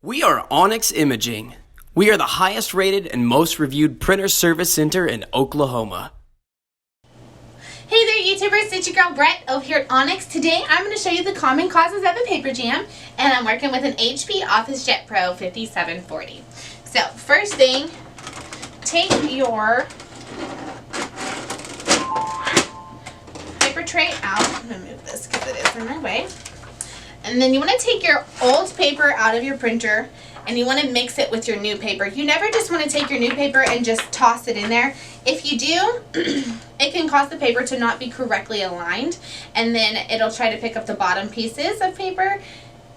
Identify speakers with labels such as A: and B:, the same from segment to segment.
A: We are Onyx Imaging. We are the highest rated and most reviewed printer service center in Oklahoma.
B: Hey there YouTubers, it's your girl Brett over here at Onyx. Today I'm going to show you the common causes of a paper jam, and I'm working with an HP OfficeJet Pro 5740. So first thing, take your paper tray out. I'm going to move this because it is in my way. And then you want to take your old paper out of your printer and you want to mix it with your new paper. You never just want to take your new paper and just toss it in there. If you do, it can cause the paper to not be correctly aligned, and then it'll try to pick up the bottom pieces of paper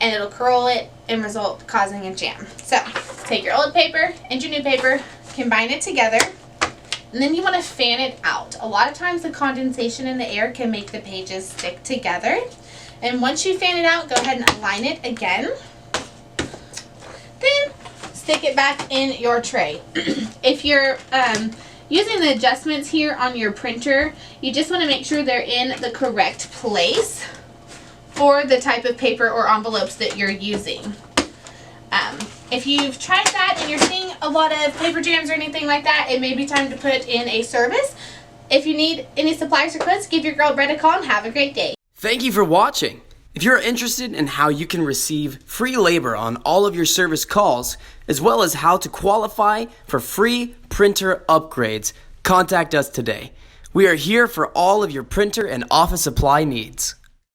B: and it'll curl it and result causing a jam. So take your old paper and your new paper, combine it together, and then you want to fan it out. A lot of times the condensation in the air can make the pages stick together. And once you fan it out, go ahead and align it again. Then stick it back in your tray. If you're using the adjustments here on your printer, you just want to make sure they're in the correct place for the type of paper or envelopes that you're using. If you've tried that and you're seeing a lot of paper jams or anything like that, it may be time to put in a service. If you need any supplies or quotes, give your girl Brett a call and have a great day.
A: Thank you for watching. If you're interested in how you can receive free labor on all of your service calls, as well as how to qualify for free printer upgrades, contact us today. We are here for all of your printer and office supply needs.